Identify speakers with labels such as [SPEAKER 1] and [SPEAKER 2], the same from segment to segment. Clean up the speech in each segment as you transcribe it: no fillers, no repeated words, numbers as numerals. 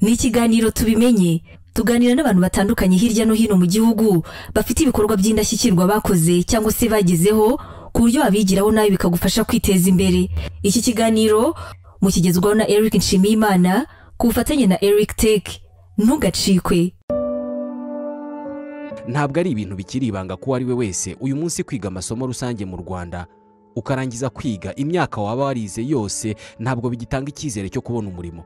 [SPEAKER 1] Ni ikiganiro tubimenye tuganira n'abantu batandukanye hirya no hino mu gihugu bafite ibikorwa by'indashyikirwa bakoze cyangwa se bagezeho ku buryo abigiraho nawe bikagufasha kwiteza imbere. Iki kiganiro mukigezwaho na Eric Nshimiyimana ku bufatanye na Eric Tech. Ntugacikwe.
[SPEAKER 2] Ntabwo ari ibintu bikiri ibanga ko ari we wese uyu munsi kwiga amasomo rusange mu Rwanda ukarangiza kwiga imyaka waba warize yose ntabwo bigitanga icyizere cyo kubona umurimo.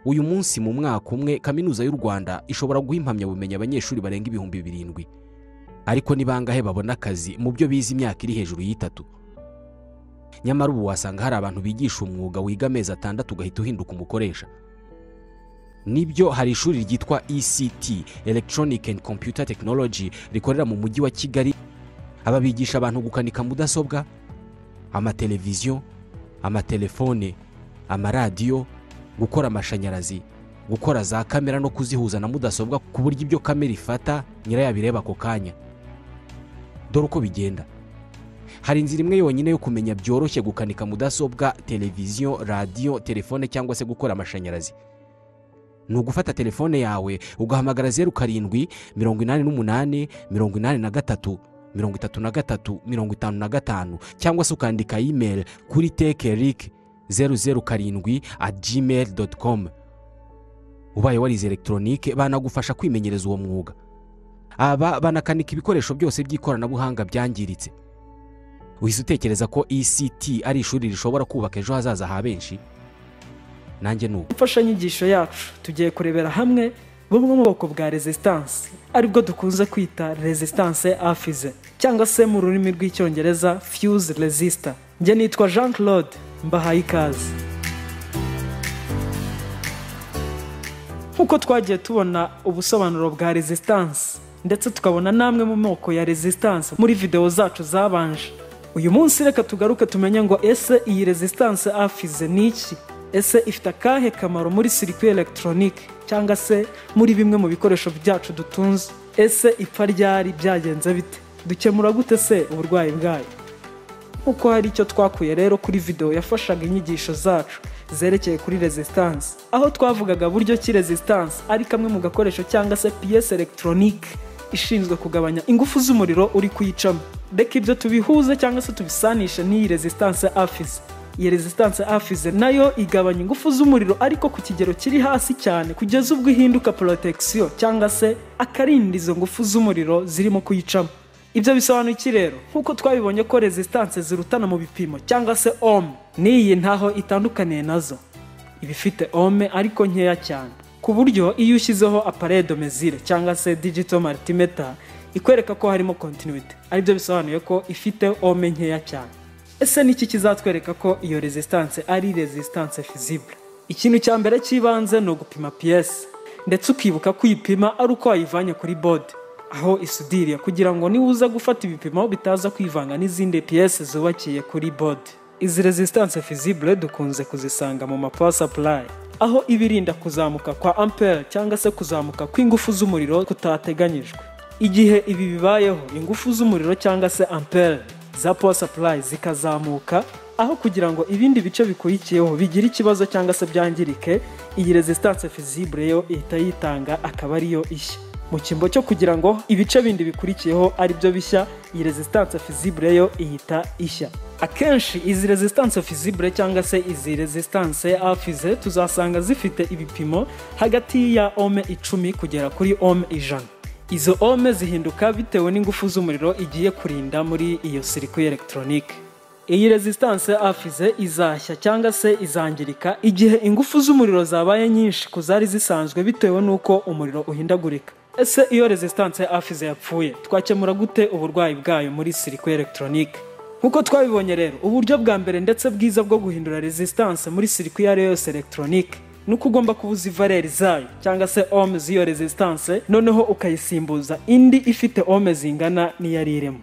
[SPEAKER 2] Uyu munsi mu mwaka umwe kaminuza y'u Rwanda ishobora guha impamyabumenyi abanyeshuri barenga 7,000 ariko ni bangahe babona akazi mu byo bize imyaka iri hejuru y'3. Nyamara ubu wasanga hari abantu bigisha umwuga wiga amezi 6 ugahita uhinduka umukoresha. Nibyo hari ishuri ryitwa ECT Electronic and Computer Technology rikorera mu mujyi wa Kigali. Aba bigisha abantu gukanika mudasobwa, amateleviziyo, amatelefone, amaradiyo, gukora amashanyarazi, gukora za kamera no kuzihuza na mudasobwa ku buryo ibyo kamera ifata nyirayabireba ako kanya. Dore uko bigenda. Hari inzira imwe yonyine yo kumenya byoroshye gukanika mudasobwa, televiziyo, radio, telefone cyangwa se gukora amashanyarazi. Ni ugufata telefone yawe ugahamagara 07 88 83 33 55 cyangwa se ukandika email kuri techeric007@gmail.com. Ubaye warize electronique banagufasha kwimenyereza uwo mwuga. Aba banakanika ibikoresho byose by'ikoranabuhanga byangiritse. Uhise utekereza ko ECT ari ishuri rishobora kubaka ejo hazaza ha benshi? Nanjye nuko.
[SPEAKER 3] Imfashanyigisho yacu tugiye kurebera hamwe bumwe mu bwoko bwa resistance aribwo dukunze kwita resistance affize cyangwa se mu rurimi rw'icyongereza fuse resistor. Nge nitwa Jean Claude, mbahaye ikaze. Nkuko twagiye tubona ubusobanuro bwa resistance ndetse tukabona namwe mu moko ya resistance muri video zacu zabanje, uyu munsi reka tugaruke tumenye ngo ese iyi resistance affize ni iki? Ese ifite akahe kamaro muri circuit electronique cyangwa se muri bimwe mu bikoresho byacu dutunze? Ese ipfa ryari byagenze bite? Dukemura gute se uburwayi bwayo? Uko hari icyo twakuye rero kuri video yafashaga inyigisho zacu zerekeye kuri resistance, aho twavugaga buryo ki resistance ari kamwe mu gakoresho cyangwa se pièce electronique ishinzwe kugabanya ingufu z'umuriro uri kuyicamo. Reka ibyo tubihuze cyangwa se tubisanisha n'iyi resistance affize. Iyi resistance affize nayo igabanya ingufu z'umuriro ariko ku kigero kiri hasi cyane kugeza ubwo ihinduka protection cyangwa se akarinda izo ngufu z'umuriro zirimo kuyicamo. Ibyo bisobanuye iki rero? Nkuko twabibonye ko resistance zirutana mu bipimo cyangwa se ohm, niyi ntaho itandukaniye nazo. Ibifite ohm ariko nkeya cyane, ku buryo iyo ushyizeho appareil de mesure cyangwa se digital multimeter ikwereka ko harimo continuity, aribyo bisobanuye ko ifite ohm nkeya cyane. Ese niki kizatwereka ko iyo resistance ari resistance visible? Ikintu cya mbere kibanze no gupima pièce, ndetse ukibuka kwipima ari uko wayivanye kuri board aho isudiriye kugira ngo nibuza gufata ibipimo bitaza kwivanga n'izindi pièces zubakiye kuri board. Izi resistance visible dukunze kuzisanga mu power supply, aho ibirinda kuzamuka kwa ampere cyangwa se kuzamuka kw'ingufu z'umuriro kutateganyijwe. Igihe ibi bibayeho ingufu z'umuriro cyangwa se ampere za power supply zikazamuka, aho kugira ngo ibindi bice bikurikiyeho bigira ikibazo cyangwa se byangirike, iyi resistance visible yo ihita yitanga akaba ariyo ishya. Mu kimbo cyo kugira ngo ibice bindi bikurikiyeho ari byo bishya, iyi resistance visible yo ihita ishya. Akenshi izi resistance visible cyangwa se izi resistance affize tuzasanga zifite ibipimo hagati ya ohm 10 kugera kuri ohm 100. Izo ohm zihinduka bitewe n'ingufu z'umuriro igiye kurinda muri iyo circuit electronique. Iyi resistance affize izashya cyangwa se izangirika igihe ingufu z'umuriro zabaye nyinshi kuzari zisanzwe bitewe nuko umuriro uhindagurika. Ese iyo resistance affize yapfuye twakemura gute uburwayi bwayo muri circuit electronique? Nkuko twabibonye rero, uburyo bwa mbere ndetse bwiza bwo guhindura resistance muri circuit ya yose electronique nuko ugomba kubuza valeur zayo cyangwa se ohm z'iyo resistance, noneho ukayisimbuza indi ifite ohm zingana n'iyariremo.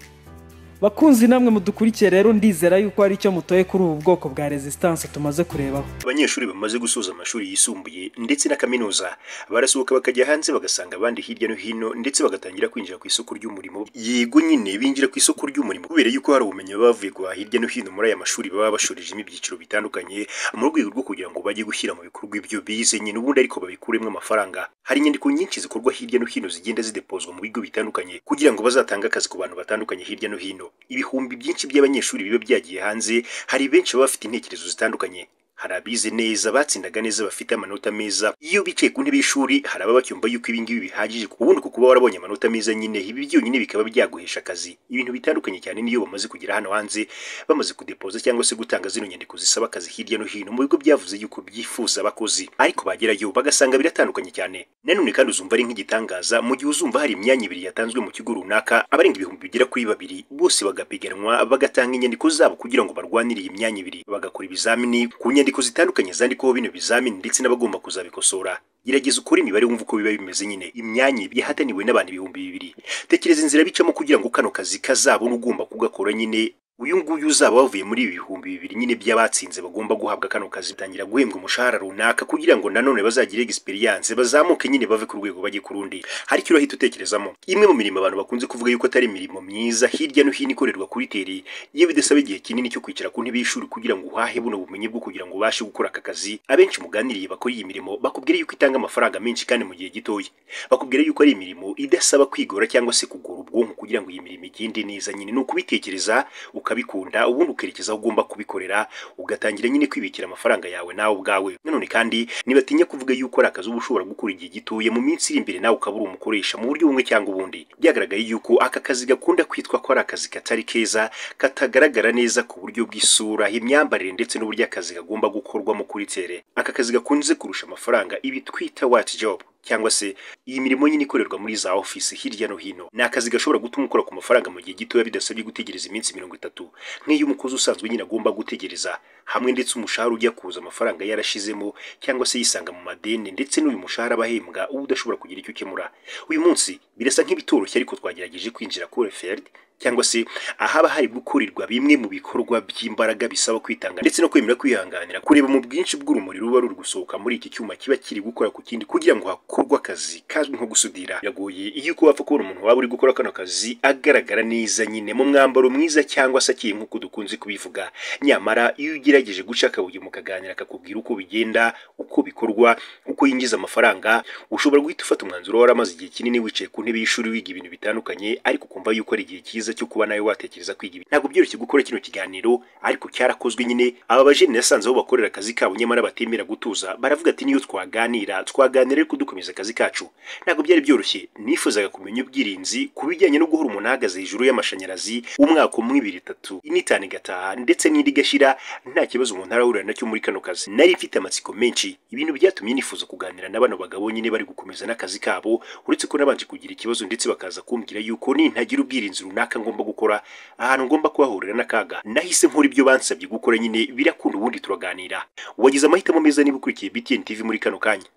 [SPEAKER 3] bakunzi namwe mudukurikiye rero ndizera yuko ari icyo mutoye kuri ubu bwoko bwa resistance tumaze kurebaho.
[SPEAKER 4] Abanyeshuri bamaze gusoza amashuri yisumbuye ndetse na kaminuza barasohoka bakajya hanze bagasanga abandi hirya no hino ndetse bagatangira kwinjira ku isoko ry'umurimo. Yego nyine binjira ku isoko ry'umurimo kubera yuko hari ubumenyi bavuye kwa hirya no hino muri aya mashuri baba bashorejemo ibyiciro bitandukanye mu rwego rwo kugira ngo bajye gushyira mu bikorwa ibyo bize nyine ubundi ariko babikuremo amafaranga. Hari inyandiko nyinshi zikorwa hirya no hino zigenda zidepozwa mu bigo bitandukanye kugira ngo bazatange akazi ku bantu batandukanye hirya no hino. Ibihumbi byinshi by'abanyeshuri biba byagiye hanze, hari benshi baba bafite intekerezo zitandukanye. Hari abize neza batsindaga neza bafite amanota meza. Iyo bicaye ku ntebe y'ishuri hari ababa bacyumva yuko ibingibi bihagije ubundi kuba warabonye amanota meza nyine ibi byonyine bikaba byaguhesha akazi. Ibintu bitandukanye cyane niyo bamaze kugera hano hanze bamaze kudepoza cyangwa se gutanga zino nyandiko zisaba akazi hirya no hino mu bigo byavuze yuko byifuza abakozi, ariko bagerayo bagasanga biratandukanye cyane. Nanone kandi uzumva ari nk'igitangaza mu gihe uzumva hari imyanya ibiri yatanzwe mu kigo runaka, abarenga ibihumbi bigera kuri 2 bose bagapiganwa bagatanga inyandiko zabo kugira ngo barwanire iyi myanya ibiri, bagakora ibizamini ku nyandiko zitandukanye zandikaho bino bizamini ndetse n'abagomba kuzabikosora. Gerageza ukora imibare wumva uko biba bimeze nyine. Imyanya yahataniwe n'abantu 2,000. Tekereza inzira bicamo kugira ngo kano kazi kazabona ugomba kugakora nyine. Uyu nguyu uzaba wavuye muri 2,000 nyine by'abatsinze bagomba guhabwa kano kazi tangira guhembwa umushahara runaka kugira ngo nanone bazagire experience bazamuke nyine bave ku rwego bajye kurundi. Hari cyo urahita utekerezamo imwe mu mirimo abantu bakunze kuvuga yuko atari imirimo myiza hirya no hino ikorerwa kuri teri, iyo bidasaba igihe kinini cyo kwicara ku ntebe y'ishuri kugira ngo uhahe buno bumenyi bwo kugira ngo ubashe gukora aka kazi. Abenshi muganiriye bakora iyi mirimo bakubwira yuko itanga amafaranga menshi kandi mu gihe gitoya. Bakubwira yuko ari imirimo idasaba kwigora cyangwa se kugora ubwonko kugira ngo iyi mirimo igende neza nyine. No kubitekereza ukabikunda ubundi ukerekeza ugomba kubikorera ugatangira nyine kwibikira amafaranga yawe nawe ubwawe. Nanone kandi nibatinya kuvuga yuko ari akazi ubushobora gukora igihe gitoye mu minsi iri imbere nawe ukabura umukoresha mu buryo bumwe cyangwa ubundi. Byagaragaye yuko aka kazi gakunda kwitwa ko ari akazi katari keza, katagaragara neza ku buryo bw'isura, imyambarire ndetse n'uburyo akazi kagomba gukorwamo kuri tere. Aka kazi gakunze kurusha amafaranga ibi twita what job cyangwa se iyi mirimo nyine ikorerwa muri za office hirya no hino. Ni akazi gashobora gutuma ukora ku mafaranga mu gihe gito bidasabye gutegereza iminsi 30 nk'iyo umukozi usanzwe nyine agomba gutegereza, hamwe ndetse umushahara ujya kuza amafaranga yarashizemo cyangwa se yisanga mu madeni ndetse n'uyu mushahara bahembwa udashobora kugira icyo ukemura. Uyu munsi birasa nk'ibitoroshye ariko twagerageje kwinjira kuri field cyangwa se ahaba hari gukurirwa bimwe mu bikorwa by'imbaraga bisaba kwitanga ndetse no kwemera kwihanganira kureba mu bwinshi bw'urumuri ruba ruri gusohoka muri iki cyuma kiba kiri gukora ku kindi kugira ngo hakorwe akazi kazwi nko gusudira. Biragoye iyo uko wapfa kubona umuntu waba uri gukora kano kazi agaragara neza nyine mu mwambaro mwiza cyangwa se akiye nk'uko dukunze kubivuga. Nyamara iyo ugerageje guca akabuye mukaganira akakubwira uko bigenda, uko bikorwa, uko yinjiza amafaranga, ushobora guhita ufata umwanzuro waramaze igihe kinini wicaye ku ntebe y'ishuri wiga ibintu bitandukanye, ariko kumva yuko ari igihe cyiza cyo kuba nawe watekereza kwiga ibi. Ntabwo byoroshye gukora kino kiganiro ariko cyarakozwe nyine. Aba bajene yasanze aho bakorera akazi kabo nyamara batemera gutuza, baravuga ati niyo twaganira ariko dukomeza akazi kacu. Ntabwo byari byoroshye. Nifuzaga kumenya ubwirinzi kubijyanye no guhora umuntu ahagaze hejuru y'amashanyarazi umwaka umwe 2 3 initane gataha ndetse n'indi gashira nta kibazo umuntu arahurira nacyo muri kano kazi. Nari mfite amatsiko menshi, ibintu byatumye nifuza kuganira n'abana bagabo nyine bari gukomeza n'akazi kabo, uretse ko nabanje kugira ikibazo ndetse bakaza kumbwira yuko nintagira ubwirinzi runaka ngomba gukora ahantu ngomba kuhahurira n'akaga. Nahise nkora ibyo bansabye gukora nyine birakunda ubundi turaganira. Wagize amahitamo meza niba ukurikiye BTN TV muri kano kanya.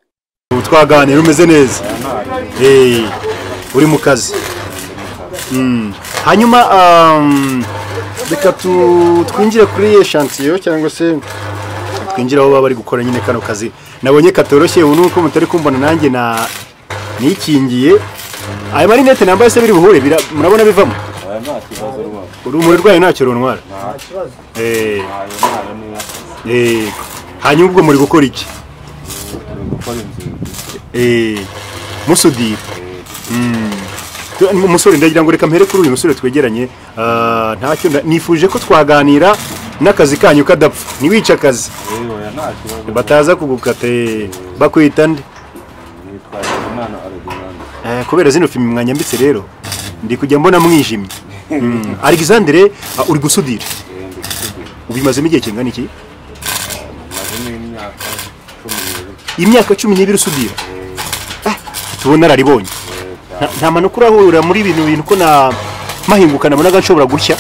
[SPEAKER 5] Twaganira umeze neza. Uri mu kazi. Hanyuma reka twinjire kuri echantiyo cyangwa se twinjira aho baba bari gukora nyine kano kazi. Nabonye katoroshye ubu nuko mutari kumbona nanjye nikingiye. Aya marinete nambaye se biri buhure murabona bivamo.
[SPEAKER 6] Nta kibazo rwose.
[SPEAKER 5] Urumuri rwayo ntacyo runtwara.
[SPEAKER 6] Nta kibazo.
[SPEAKER 5] Hanyuma ubwo muri gukora iki?
[SPEAKER 6] Gukora inzu.
[SPEAKER 5] Musudira. Umusore ndagira ngo reka mpere kuri uyu musore twegeranye. Ntacyo nifuje ko twaganira n'akazi kanyu kadapfa. Niwica akazi.
[SPEAKER 6] Nta kibazo.
[SPEAKER 5] Bataza kugukate bakwita nde?
[SPEAKER 6] Nitwaje Imana Alexandre.
[SPEAKER 5] Kubera zino filimi mwanyambitse rero ndi kujya mbona mwijimye. Alexandre uri gusudira. Ubimazemo igihe kingana iki? Imyaka 12 usudira. Tubona araribonye. Nta manukura ahurira muri bintu ko na mahinguka nabona gashobora gushya.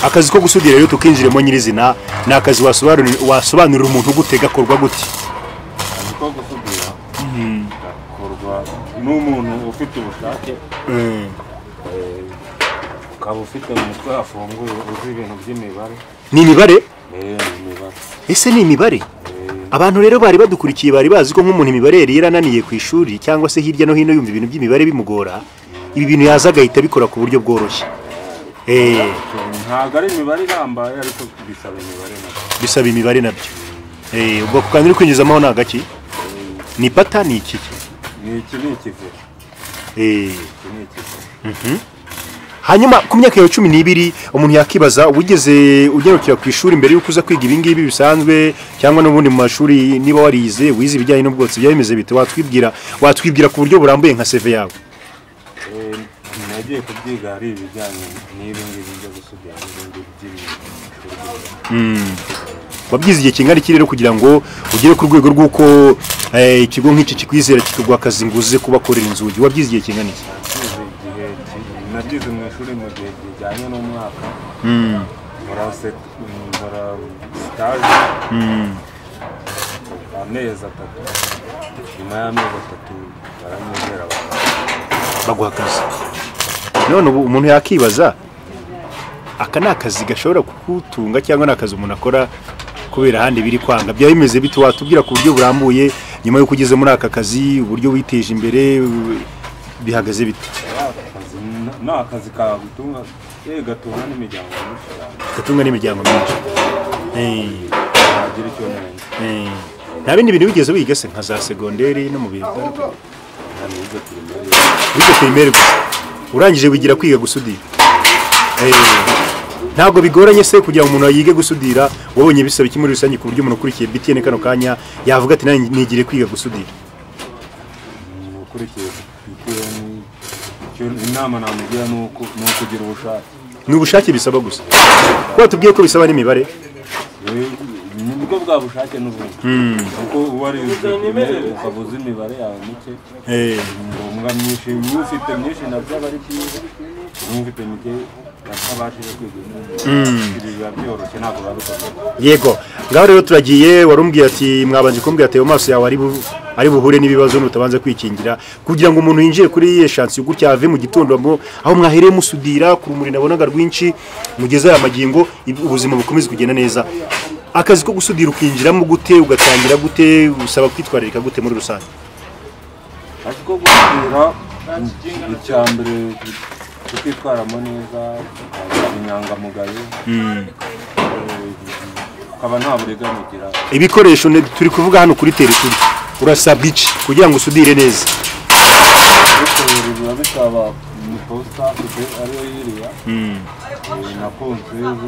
[SPEAKER 5] Akazi ko gusudira rero tukinjiremo nyirizina ni akazi wasobanurira umuntu gutega korwa gute?
[SPEAKER 6] Ko gusudira. Korwa n'umuntu ufite ubushake ukaba ufite mu mutwe hafunguye uzi ibintu by'imibare.
[SPEAKER 5] Ni imibare?
[SPEAKER 6] Imibare.
[SPEAKER 5] Ese ni imibare? Abantu rero bari badukurikiye bari bazi ko nk'umuntu imibare yari yarananiye ku ishuri cyangwa se hirya no hino yumva ibintu by'imibare bimugora, ibi bintu yaza agahita bikora ku buryo bworoshye.
[SPEAKER 6] Ntabwo ari imibare irambaye ariko
[SPEAKER 5] bisaba imibare nabyo. Ubwo kandi uri kwinjizamo nta gaki? Ni pata ni iki?
[SPEAKER 6] Ni ikive.
[SPEAKER 5] Hanyuma ku myaka ya 12 umuntu yakibaza wigeze ugerukira ku ishuri mbere yuko uza kwiga ibingibi bisanzwe cyangwa n'ubundi mu mashuri niba warize wize ibijyanye n'ubwotsi byabimeze bite watwibwira ku buryo burambuye nka CV yawe?
[SPEAKER 6] Nagiye kubyiga ari ibijyanye n'ibingibi byo gusudira n'ibindi
[SPEAKER 5] wabyize igihe kingana iki rero kugira ngo ugere ku rwego rw'uko ikigo nk'iki kikwizera kikaguha akazi ngo uze kubakorera inzugi? Wabyize igihe kingana iki?
[SPEAKER 6] Nabyize mu ishuri mu gihe kijyanye n'umwaka nkora stage amezi 3 nyuma y'amezi 3 baranyegera
[SPEAKER 5] baguha akazi. None ubu umuntu yakibaza aka ni akazi gashobora kukutunga cyangwa ni akazi umuntu akora kubera ahandi biri kwanga? Byaba bimeze bite? Watubwira ku buryo burambuye nyuma yo kugeze muri aka kazi uburyo witeje imbere bihagaze bite?
[SPEAKER 6] No akazi kagutunga gatunga n'imiryango myinshi.
[SPEAKER 5] Gatunga n'imiryango myinshi.
[SPEAKER 6] Agira icyo neza.
[SPEAKER 5] Nta bindi bintu bigeze wiga se nka za segonderi no mu bintu bitandukanye? Wiga primaire gusa. Urangije wigira kwiga gusudira. Ntabwo bigoranye se kugira ngo umuntu yige gusudira? Wabonye bisaba iki muri rusange ku buryo umuntu ukurikiye BTN kano kanya yavuga ati nigire kwiga gusudira?
[SPEAKER 6] Ukurikiye BTN inama namugira nuko kugira ubushake.
[SPEAKER 5] Ni ubushake bisaba gusa. Ko tubwiye ko bisaba n'imibare?
[SPEAKER 6] Nibwo bwa bushake n'ubundi. Kuko wari ukavuza imibare yawe muke. Ngombwa myinshi ufite myinshi nabyo bari byiza. Ufite mike akabashije kwiga byoroshye ntabwo babikora.
[SPEAKER 5] Yego. Ngaho rero turagiye warumbwiye ati mwabanje kumbwira ati amaso yawe ari buhure n'ibibazo n'utabanza kwikingira kugira ngo umuntu yinjiye kuri chance gutya ave mu gitondo aho mwahereye musudira ku rumuri nabonaga rwinshi mugeze aya magingo ubuzima bukomeze kugenda neza. Akazi ko gusudira ukinjiramo gute ugatangira gute usaba kwitwararika gute muri rusange?
[SPEAKER 6] Akazi ko gusudira icyambere kwitwaramo neza inyangamugayo kaba nta bureganira.
[SPEAKER 5] Ibikoresho turi kuvuga hano kuri terituri urasabwa iki kugira ngo usudire neza?
[SPEAKER 6] Biba bisaba posta ariyo yiriya na ponseze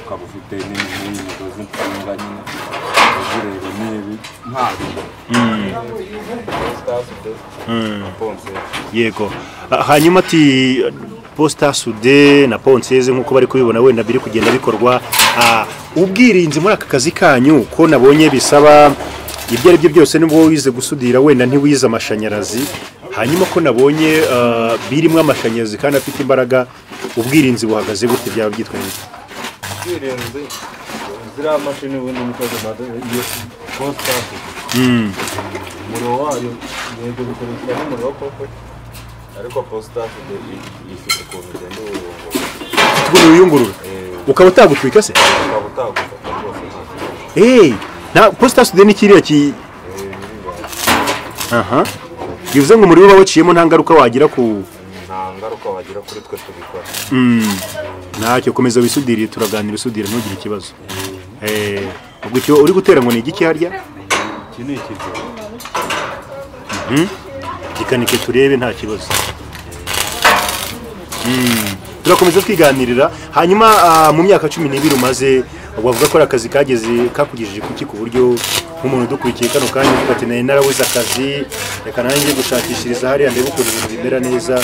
[SPEAKER 6] ukaba ufite n'imigozi nshinga nyine uzireba n'ibi
[SPEAKER 5] yego. Hanyuma ati posta sude na ponseze nkuko bari kubibona wenda biri kugenda bikorwa. Ubwirinzi muri aka kazi kanyu ko nabonye bisaba ibyo ari byo byose nubwo wize gusudira wenda ntiwize amashanyarazi, hanyuma ko nabonye birimo amashanyarazi kandi afite imbaraga, ubwirinzi buhagaze gute byaba byitwaye?
[SPEAKER 6] Ubwirinzi zira mashini wenda mukoze iyo posta umuriro wayo yego bikoreshwa n'umuriro koko, ariko posta ifite ukuntu ugenda
[SPEAKER 5] uyungurura ukaba utagutwika se? Na posta sude ni kiriya ki bivuze ngo umuriro waciyemo nta ngaruka wagira kuri
[SPEAKER 6] twe tubikora.
[SPEAKER 5] Ntacyo komeza wisudiriye turaganira usudira ntugire ikibazo. Ubwo icyo uri gutera ngo ni igiki harya?
[SPEAKER 6] Iki ni ikigo.
[SPEAKER 5] Gikanike turebe nta kibazo. Turakomeza twiganirira. Hanyuma mu myaka 12 umaze wavuga ko akazi kakugejeje kuki ku buryo nk'umuntu dukurikiye kano kanya ufite narabuze akazi reka nanjye gushakishiriza hariya ndebe ukuntu ibintu bimera neza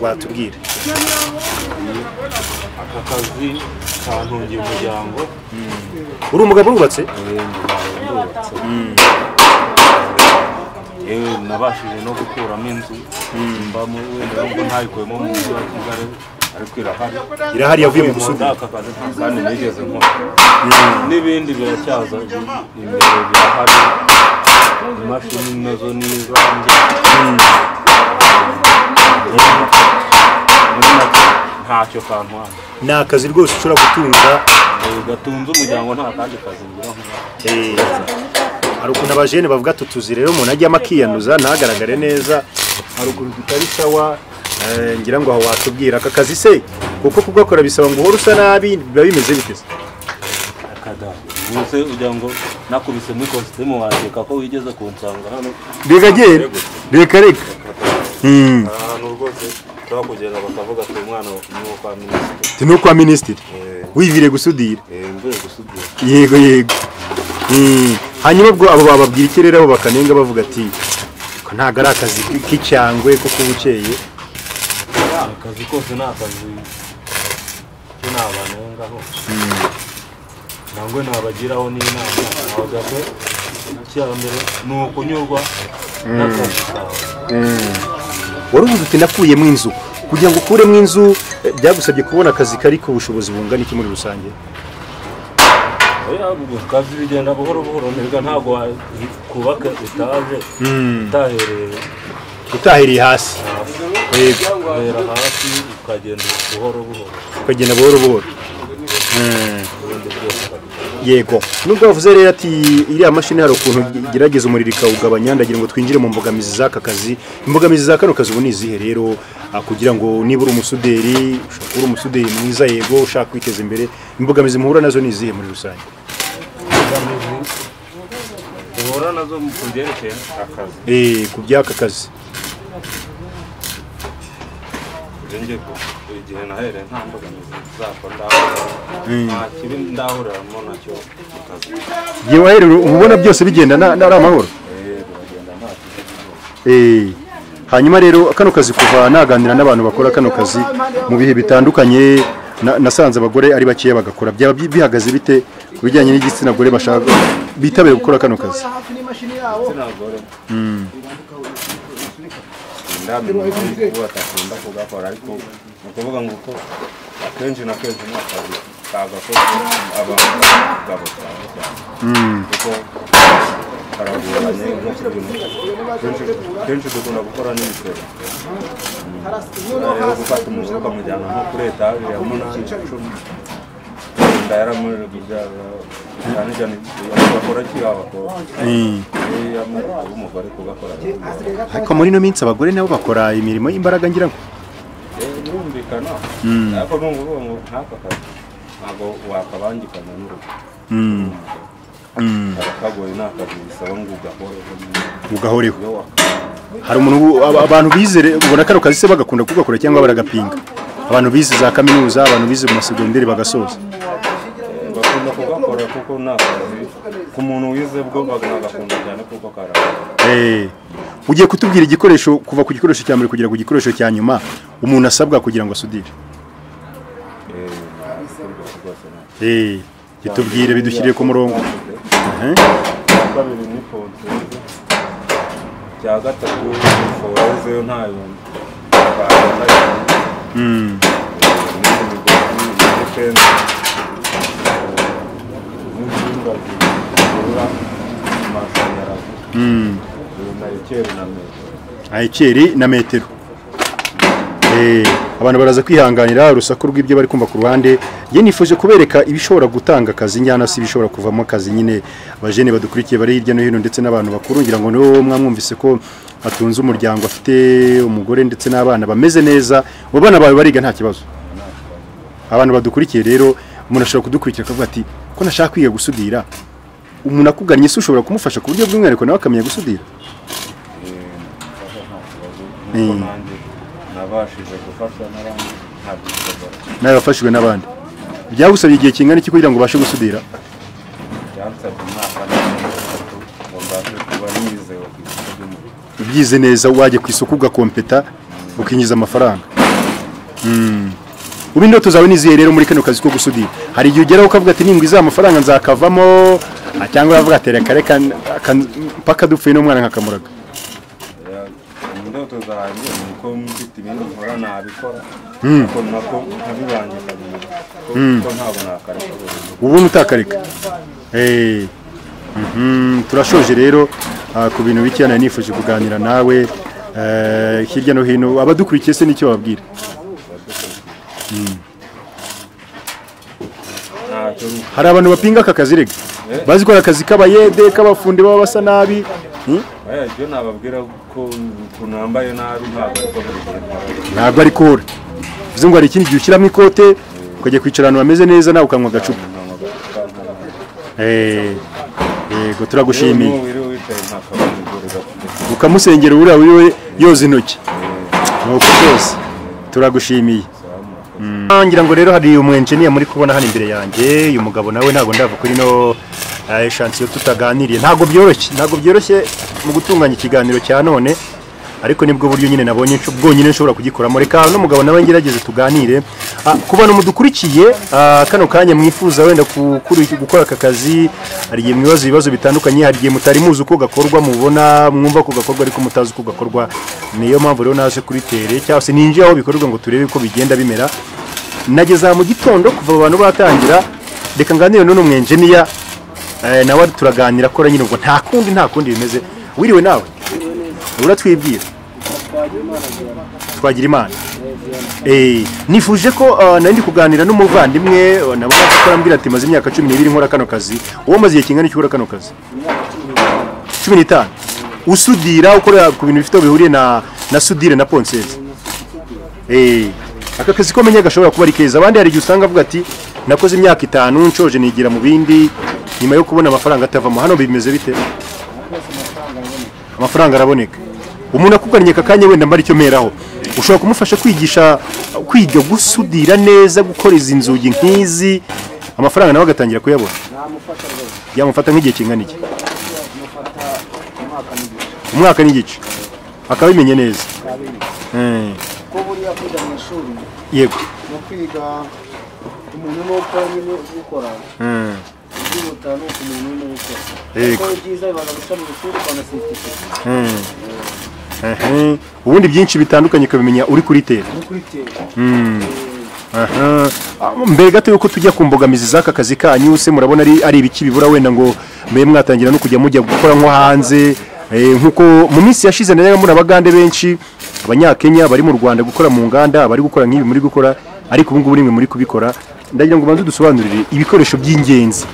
[SPEAKER 5] watubwira?
[SPEAKER 6] Aka kazi kantungiye umuryango.
[SPEAKER 5] Uri umugabo urubatse?
[SPEAKER 6] Nabashije no gukuramo inzu mbamo wenda ngo ntayikuyemo mu mujyi wa Kigali ariko
[SPEAKER 5] irahari yavuye mu gusudira
[SPEAKER 6] kandi nigeze nkora n'ibindi biracyaza imbere birahari imashini nazo ni izanjye ntacyo kantwara
[SPEAKER 5] ni akazi rwose ushobora gutunga
[SPEAKER 6] gatunze umuryango nta kandi kazi ngira
[SPEAKER 5] hari ukuntu abajene bavuga tutuzi rero umuntu ajyamo akiyanduza ntagaragare neza hari ukuntu tutari sawa ngira ngo aho watubwira aka kazi se kuko kugakora bisaba ngo uhore usa nabi biba bimeze biteze
[SPEAKER 6] akada bose ujya ngo nakubise muri kositimu wandika ko wigeze kunsanga hano
[SPEAKER 5] reka
[SPEAKER 6] ahantu rwose twakugenda bakavuga ati umwana
[SPEAKER 5] ni kwa minisitiri wivire gusudira yego hanyuma ubwo abo bababwira iki rero abo bakanenga bavuga ati ko ntago ari akazi k'icyangwe ko kubukeye
[SPEAKER 6] akazi kose ni akazi k'inabanengaho nangwe nabagiraho n'inama nabaga ko icyambere ni ukunyurwa n'akazi kawe
[SPEAKER 5] wari uvuze uti nakuyemo inzu kugira ngo ukuremo inzu byagusabye kubona akazi kari ku bushobozi bungana iki muri rusange
[SPEAKER 6] akazi bigenda buhoro nirga ntago kubaka etaje
[SPEAKER 5] utahereye hasi
[SPEAKER 6] uhera hasi ukagenda
[SPEAKER 5] buhoro yego nubwo bavuze rero ati iriya mashini hari ukuntu gerageza umuriro ikawugabanya ndagira ngo twinjire mu mbogamizi z'aka kazi imbogamizi za kano kazi ubu ni izihe rero kugira ngo niba uri umusuderi ushaka uri umusuderi mwiza yego ushaka kwiteza imbere imbogamizi muhura nazo ni izihe muri rusange
[SPEAKER 6] uhura nazo mu byerekeye akazi
[SPEAKER 5] ku by'aka kazi
[SPEAKER 6] igihe nahereye nta mbogamizi zapfa ndahura nta kibi ndahuriramo nacyo akazi
[SPEAKER 5] igihe waherera ubona byose bigenda ari amahoro hanyuma rero kano kazi kuva naganira n'abantu bakora kano kazi mu bihe bitandukanye nasanze abagore ari bakeya bagakora byaba bihagaze bite ku bijyanye n'igitsina gore bashaka bitabire gukora kano kazi
[SPEAKER 6] batakunda kugakora ariko nukuvuga ngo uko akenshi na kenshi ni akazi kagakoze abagabo cyane kuko karagoranye kenshi dukunda gukora n'ibitero rero gufata umuntu ukamujyana nko kuri etaje ya 8-10 ndayaramurira kubyara cyane bagakora abakobwa umugore kugakora
[SPEAKER 5] ariko muri ino minsi abagore nabo bakora imirimo y'imbaraga ngira ngo
[SPEAKER 6] birumvikana ariko n'ubu ngo ntaka kazi ntabwo wakabangikana n'urugo kagoye n'akazi bisaba ngo
[SPEAKER 5] ugahoreho hari umuntu abantu bizere ubona kano kazi se bagakunda kugakora cyangwa baragapinga abantu bize za kaminuza abantu bize mu masegonderi bagasoza
[SPEAKER 6] bakunda kugakora kuko n'akazi ku muntu wize bwo bagakunda cyane kuko kara
[SPEAKER 5] ugiye kutubwira igikoresho kuva ku gikoresho cya mbere kugera ku gikoresho cya nyuma umuntu asabwa kugira ngo asudire gitubwire bidushyiriye ku murongo
[SPEAKER 6] kabiri ni fonse cya gatatu foreze yo ntayo
[SPEAKER 5] ayikeri na metero abantu baraza kwihanganira urusaku rw'ibyo bari kumva ku ruhande ye nifuje kubereka ibishobora gutanga akazi njyana si ibishobora kuvamo akazi nyine abajene badukurikiye bari hirya no hino ndetse n'abantu bakuru ngira ngo niwo mwamwumvise ko atunze umuryango afite umugore ndetse n'abana bameze neza abo bana bawe bariga nta kibazo abantu badukurikiye rero umuntu ashobora kudukurikira akavuga ati ko nashaka kwiga gusudira umuntu akugannye se ushobora kumufasha ku buryo bw'umwihariko nawe akamenya gusudira
[SPEAKER 6] nabashije gufasha n'abandi
[SPEAKER 5] nawe wafashijwe n'abandi byagusabye igihe kingana iki kugira ngo ubashe gusudira
[SPEAKER 6] byansabye umwaka n'itatu ngo mbashe kuba nizewe ku isoko ry'umurimo
[SPEAKER 5] ubyize neza wajya ku isoko ugakompeta ukinjiza amafaranga ubu indoto zawe nizihe rero muri kano kazi ko gusudira hari igihe ugeraho ukavuga ati ningwiza amafaranga nzakavamo cyangwa uravuga ati reka mpaka dupfuye n'umwana nkakamuraga
[SPEAKER 6] indoto zanjye ni uko mfite ibindi nkora nabikora ariko nako nkabibangikanye kuko ntabona akareka
[SPEAKER 5] ubundi utakareka turashoje rero ku bintu bike nari nifuje kuganira nawe hirya no hino abadukurikiye se nicyo babwira. Hari abantu bapinga aka kazi rega bazi ko akazi k'abayede k'abafundi baba basa nabi.
[SPEAKER 6] Ibyo nababwira ko kunambaye nabi
[SPEAKER 5] ntabwo ari kora bivuze ngo hari ikindi gihe ushyiramo ikote ukajya kwicara ahantu hameze neza nawe ukanywa agacupa. Yego turagushimiye ukamusengera uriya wiwe yoza intoki nuko byose turagushimiye. Ngira ngo rero hari umwenjeniya muri kubona hano imbere yanjye uyu mugabo nawe ntago ndava kuri no chantier tutaganiriye ntago byoroshye mu gutunganya ikiganiro cya none ariko nibwo buryo nyine nabonye bwonyine nshobora kugikoramo. Reka no mugabo nawe ngerageze tuganire ku bantu mudukurikiye kano kanya mwifuza wenda gukora aka kazi. Hari igihe mwibaza ibibazo bitandukanye, hari igihe mutari muzi uko gakorwa mubona mwumva ko gakorwa ariko mutazi uko gakorwa. Niyo mpamvu rero naje kuri tere cyangwa se ninjiye aho bikorwa ngo turebe uko bigenda bimera. Nageza mu gitondo kuva abantu batangira reka nganire none umwenjeniya nawe turaganira akora nyine ngo nta kundi bimeze. Wiriwe nawe uratwibwira twagira imana. Nifuje ko nari ndi kuganira n'umuvandimwe nabona ko arambwira ati maze imyaka 12 nkora kano kazi. Uwo maze igihe kingana cy'ukora kano kazi 15 usudira ukora ku bintu bifite bihuriye na sudire na ponseze. Aka kazi ko menye gashobora kuba ari keza. Abandi hari igihe usanga avuga ati nakoze imyaka 5 nshoje nigira mu bindi nyuma yo kubona amafaranga atavamo. Hano bimeze bite? Amafaranga araboneka. Umuntu akugannye kakanye wenda mbari cyo meraho ushobora kumufasha kwiga gusudira neza gukora izi nzugi nk'izi amafaranga nawe agatangira kuyabona. Yamufata nk'igihe kingana iki? Umwaka n'igice akabimenye neza.
[SPEAKER 7] Ko buriya kwiga mu ishuri
[SPEAKER 5] yego
[SPEAKER 7] no kwiga umuntu no kwanyine gukora n'ubutano umuntu no gukora ko byiza bibaza guca mu ishuri kwa certificate.
[SPEAKER 5] Ubundi byinshi bitandukanye kabimenya uri kuri tere. Mbere gato yuko tujya ku mbogamizi z'aka kazi kanyu se murabona ari ibiki bibura wenda ngo mbe mwatangira no kujya mujya gukora nko hanze nkuko mu minsi yashize nari muri abagande benshi abanyakenya bari mu Rwanda gukora mu nganda bari gukora nk'ibi muri gukora ariko ubu ngubu nimwe muri kubikora. Ndagira ngo banze dusobanurire ibikoresho by'ingenzi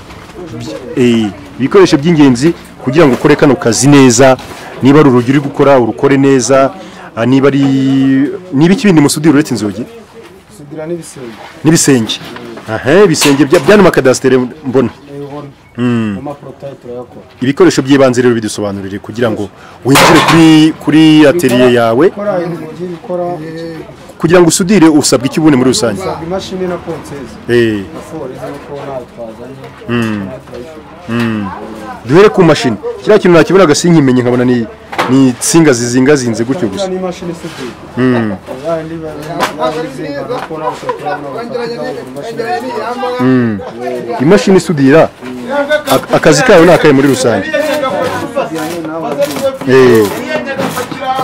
[SPEAKER 5] ibikoresho by'ingenzi kugira ngo ukore kano kazi neza. Niba ari urugi uri gukora urukore neza, niba ari n'ibiki bindi musudira uretse inzugi
[SPEAKER 7] sudira
[SPEAKER 5] n'ibisenge. Ibisenge byano makadastere mbona. Ibikoresho by'ibanze rero bidusobanurire kugira ngo winjire kuri atelier yawe kugira ngo usudire usabwe iki bune muri rusange.
[SPEAKER 7] Imashini na ponseze.
[SPEAKER 5] Duhere ku mashini. Kiriya kintu nakibona agasinkimenye nkabona ni insinga zizingazinze gutyo gusa.
[SPEAKER 7] Ni imashini
[SPEAKER 5] imashini isudira akazi kayo nakaye muri rusange.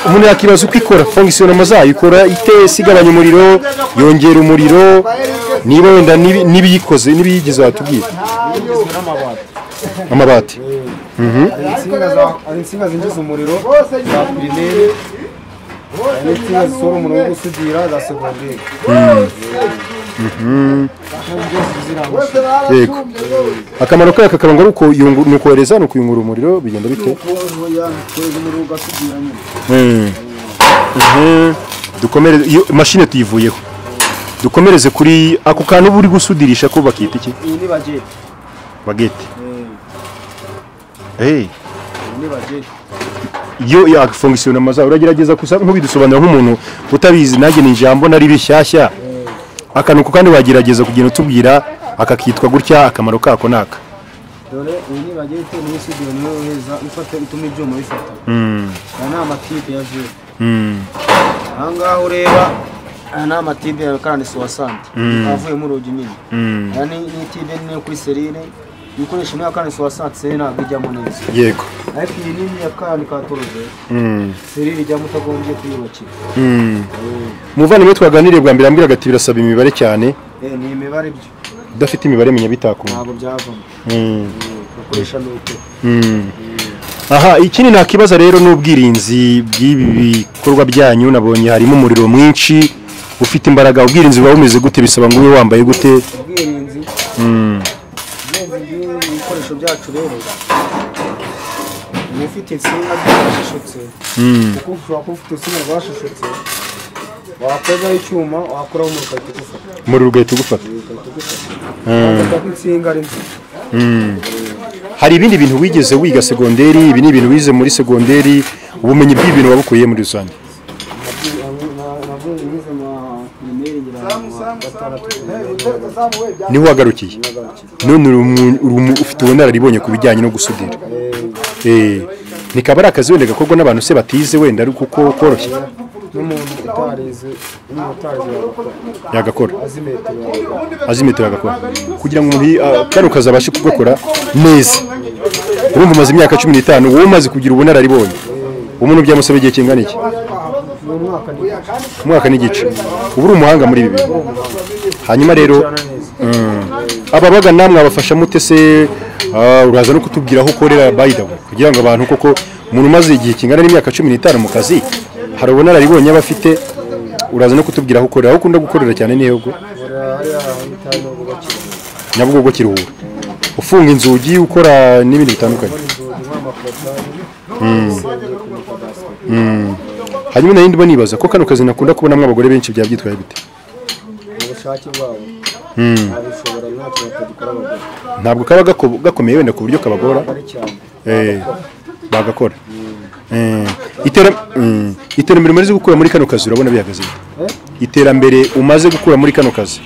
[SPEAKER 5] Umuntu yakibaza uko ikora fonctionnement zayo ikora ite sigabanya umuriro yongera umuriro niba wenda nibiyikoze nibiyigize watubwira. Amabati.
[SPEAKER 7] Insinga zinjiza umuriro za primaire n'insinga zisora umuriro wo gusudira za secondaire.
[SPEAKER 5] Yego. Akamaro kayo kakaba ngo uko nukohereza no kuyungura umuriro bigenda bite? Dukomereze iyo machine tuyivuyeho. Dukomereze kuri ako kantu buri gusudirisha ko bakita iki?
[SPEAKER 7] Ni bagete.
[SPEAKER 5] Bagete.
[SPEAKER 7] Ni bagete.
[SPEAKER 5] Yo ya fonctionnement za uragerageza kusa nk'ubidusobanura nk'umuntu utabizi nage ni jambo nari bishyashya. Akanuko kandi wagerageza kugenda tubwira akakitwa gutya akamaro kako naka.
[SPEAKER 7] Dore ni bagete ni studio no heza ifata ituma ibyuma bifata. Ana amatibe ya je. Anga ureba ana amatibe ya kandi so wasante. Avuye mu rogi nyine. Yani ni tibe ni ku serire ibikoresho ni akandi so wasante na bijyamo neza.
[SPEAKER 5] Yego.
[SPEAKER 7] Ariko iyi nini yakandi katoroje. Serire ijya mutagombye kuyubakira.
[SPEAKER 5] Muvane mwe twaganiriye bwa mbere ambwira gati birasaba imibare cyane.
[SPEAKER 7] Ni imibare byo.
[SPEAKER 5] Udafite imibare menya bitakuma.
[SPEAKER 7] Ntabwo byavamo. Bakoresha n'uko.
[SPEAKER 5] aha ikindi nakibaza rero n'ubwirinzi bw'ibi bikorwa byanyu nabonye harimo umuriro mwinshi ufite imbaraga ubwirinzi buba bumeze gute bisaba ngo ube wambaye gute
[SPEAKER 7] ubwirinzi ibikoresho byacu rero ni ufite insinga zashishutse kuko ushobora kuba ufite insinga zashishutse wakozaho icyuma wakoraho umuriro ugahita ugufata insinga ari
[SPEAKER 5] hari ibindi bintu wigeze wiga segonderi ibi ni ibintu wize muri segonderi ubumenyi bw'ibintu wabukuye muri rusange niho wagarukiye none ufite ubunararibonye ku bijyanye no gusudira nikaba ari akazi wenda gakorwa n'abantu se batize wenda ari kuko koroshye
[SPEAKER 7] n'umuntu utarize
[SPEAKER 5] yagakora azimetero yagakora kugira ngo kano kazi abashe kugakora neza urumva umaze imyaka 15 wowe umaze kugira ubunararibonye umuntu byamusaba igihe kingana iki umwaka n'igice ubu uri umuhanga muri ibi bintu hanyuma rero ababaga namwe abafasha mute se uraza no kutubwira aho ukorera bayida kugira ngo abantu koko umuntu umaze igihe kingana n'imyaka 15 mu kazi hari ubunararibonye abafite uraza no kutubwira aho ukorera aho ukunda gukorera cyane niyo ubwo Nyabugogo Kiruhura ufunga inzugi ukora n'ibindi bitandukanye hanyuma nari ndimo nibaza ko kano kazi nakunda kubonamo abagore benshi byabyitwaye bite
[SPEAKER 7] ubushake bwabo
[SPEAKER 5] ntabwo kaba gakomeye wenda ku buryo kabagora bagakora iterambere umaze gukura muri kano kazi urabona bihagaze iterambere umaze gukura muri kano kazi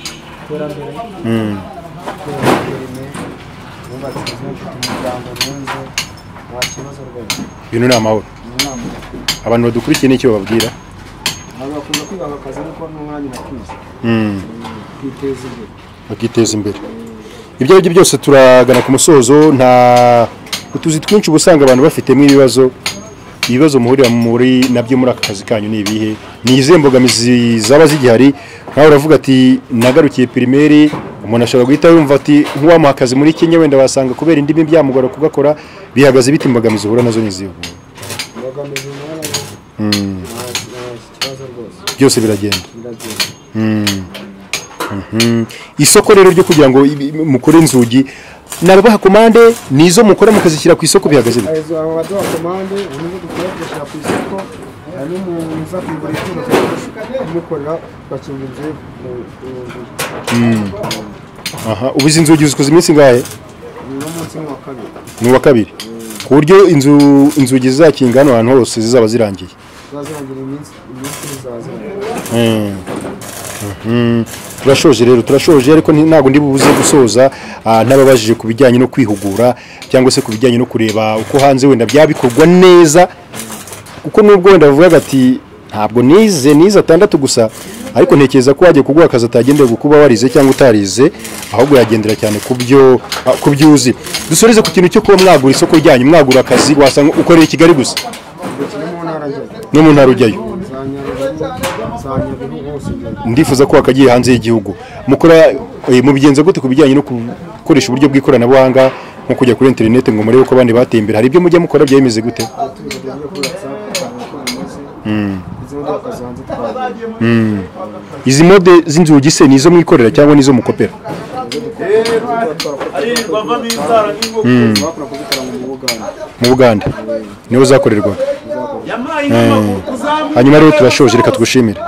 [SPEAKER 5] ibintu ni amahoro abantu badukurikiye n'icyo bababwira bakiteza imbere ibyo ari byo byose turagana ku musozo nta utuzi twinshi ubusanga abantu bafitemo ibibazo muhurira muri nabyo muri aka kazi kanyu ni ibihe ni izihe mbogamizi zaba zigihari nkaho uravuga ati nagarukiye primaire umuntu ashobora guhita yumva ati nk'uwamuha akazi muri Kenya wenda wasanga kubera indimi byamugora kugakora bihagaze biti imbogamizi uhura nazo n'izihe byose biragenda isoko rero ryo kugira ngo mukore inzugi nabaha komande nizo mukora mukazishyira ku isoko bihagaze bite
[SPEAKER 7] abaduha komande nizo dukora tugashyira ku isoko n'umuza kugura ikintu mukorera bakinga inzu
[SPEAKER 5] aha ubizi inzugi zikoze iminsi ngahe ni wa kabiri ku buryo inzugi zizakinga hano ahantu hose zizaba zirangiye turashoje ariko ntabwo ndi bubuze gusoza n'ababajije ku bijyanye no kwihugura cyangwa se ku bijyanye no kureba uko hanze wenda byabikorwa neza kuko nubwo wenda bavuga ati ntabwo nize 6 gusa ariko ntekereza ko wagiye kuguha akazi atagendeye gukuba warize cyangwa utarize ahubwo yagendera cyane ku byuzi dusoreze ku kintu cyo kuba mwagura isoko ryanyu mwagura akazi wasanga ukorera i Kigali gusa no mu ntara ujyayo ndifuza ko wakagiye hanze y'igihugu mukora mubigenza gute ku bijyanye no gukoresha uburyo bw'ikoranabuhanga nko kujya kuri internet ngo murebe uko abandi bateye imbere hari ibyo mujya mukora byemeze gute izi mode z'inzugi se nizo mwikorera cyangwa nizo mukopera mu Buganda niho zakorerwa hanyuma rero turashoje reka tugushimire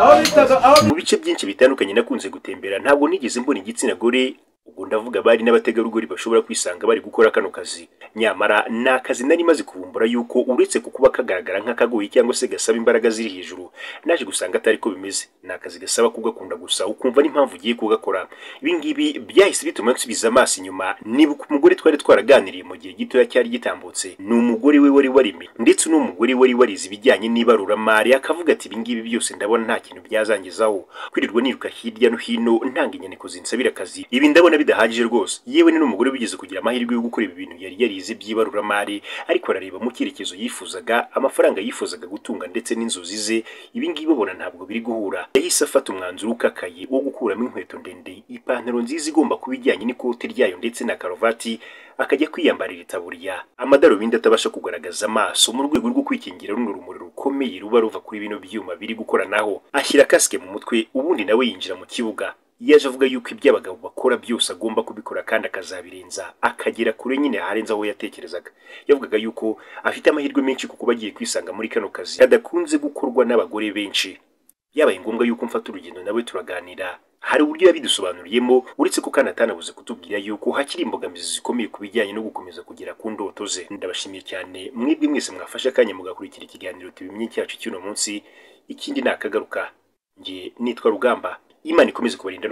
[SPEAKER 4] mu bice byinshi bitandukanye nakunze gutembera ntabwo nigeze mbona igitsina gore ubwo ndavuga bari n'abategarugori bashobora kwisanga bari gukora kano kazi nyamara nakazi nari maze kubumbura yuko uretse kukuba kagaragara nk'akagoyi cyangwa se gasaba imbaraga ziri hejuru naje gusanga atari ko bimeze nakazi gasaba kugakunda gusa ukumva n'impamvu ugiye kugakora ibi ngibi byahise bituma nsubiza amaso inyuma nibuka umugore twari twaraganiriye mu gihe gito cyari gitambutse ni umugore we wari warimi ndetse n'umugore wari warize ibijyanye n'ibaruramari akavuga ati ibi ngibi byose ndabona nta kintu byazangizaho kwirirwa niruka hirya no hino ntanga inyandiko zinsabira akazi ibi ndabona abona bidahagije rwose. Yewe ni n'umugore bigeze kugira amahirwe yo gukora ibi bintu yari yarize by'ibaruramari, ariko arareba mu cyerekezo yifuzaga, amafaranga yifuzaga gutunga ndetse n'inzozi ze, ibi ngibi ubona ntabwo biri guhura. Yahise afata umwanzuro ukakaye wo gukuramo inkweto ndende, ipantaro nziza igomba kuba ijyanye n'ikote ryayo ndetse na karuvati, akajya kwiyambarira itaburiya, amadarubindi atabasha kugaragaza amaso mu rwego rwo kwikingira runo rumuri rukomeye ruba ruva kuri bino byuma biri gukoranaho. Ashyira kasike mu mutwe, ubundi nawe yinjira mu kibuga. Yaje avuga yuko ibyo abagabo bakora byose agomba kubikora kandi akazabirenza, akagera kure nyine harenze aho yatekerezaga. Yavugaga yuko afite amahirwe menshi kuko bagiye kwisanga muri kano kazi kadakunze gukorwa n'abagore benshi. Yabaye ngombwa yuko mfata urugendo nawe turaganira. Hari uburyo yabidusobanuriyemo, uretse ko kandi atanabuze kutubwira yuko hakiri imbogamizi zikomeye ku bijyanye no gukomeza kugera ku ndoto ze. Ndabashimiye cyane mwebwe mwese mwafashe akanya mugakurikira ikiganiro tubimenye cyacu cy'uno munsi. Ikindi nakagaruka, nge nitwa Rugamba. Imana ikomeze kubarinda.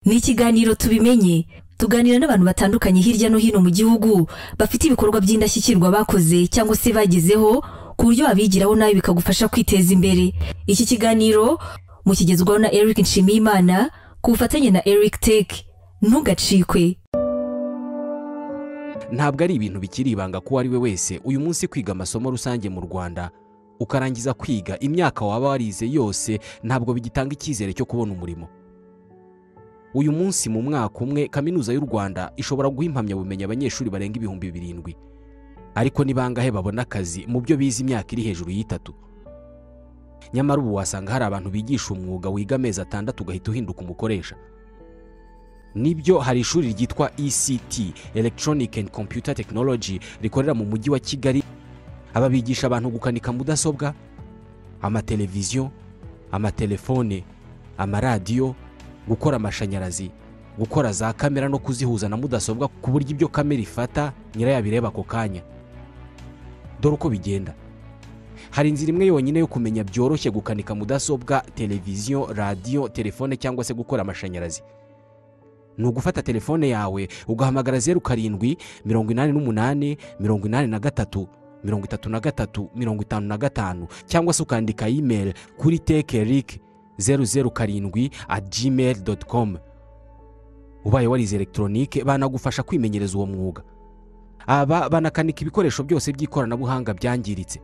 [SPEAKER 1] Ni ikiganiro tubimenye, tuganira n'abantu batandukanye hirya no hino mu gihugu bafite ibikorwa by'indashyikirwa bakoze cyangwa se bagezeho ku buryo abigiraho nawe bikagufasha kwiteza imbere. Iki kiganiro mukigezwaho na Eric Nshimiyimana ku bufatanye na Eric Tech. Ntugacikwe.
[SPEAKER 2] Ntabwo ari ibintu bikiri ibanga ko ari we wese uyu munsi kwiga amasomo rusange mu Rwanda ukarangiza kwiga imyaka waba warize yose ntabwo bigitanga icyizere cyo kubona umurimo. Uyu munsi mu mwaka umwe kaminuza y'u Rwanda ishobora guha impamyabumenyi abanyeshuri barenga 7,000, ariko ni bangahe babona akazi mu byo bize imyaka iri hejuru y'itatu. Nyamara ubu wasanga hari abantu bigisha umwuga wiga amezi 6 ugahita uhinduka umukoresha. Nibyo hari ishuri ryitwa ECT, Electronic and Computer Technology, rikorera mu mujyi wa Kigali. Aba bigisha abantu gukanika mudasobwa, amateleviziyo, amatelefone, amaradiyo, gukora amashanyarazi, gukora za kamera no kuzihuza na mudasobwa ku buryo ibyo kamera ifata nyirayabireba ako kanya. Dore uko bigenda. Hari inzira imwe yonyine yo kumenya byoroshye gukanika mudasobwa, televiziyo, radio, telefone cyangwa se gukora amashanyarazi. Ni ugufata telefone yawe ugahamagara 07 88 83 33 cyangwa se ukandika email kuri techeric007@gmail.com. Ubaye warize electronique banagufasha kwimenyereza uwo mwuga. Aba banakanika ibikoresho byose by'ikoranabuhanga byangiritse.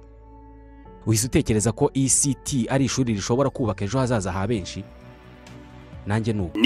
[SPEAKER 2] Uhise utekereza ko ECT ari ishuri rishobora kubaka ejo hazaza ha benshi? Nanjye nuko.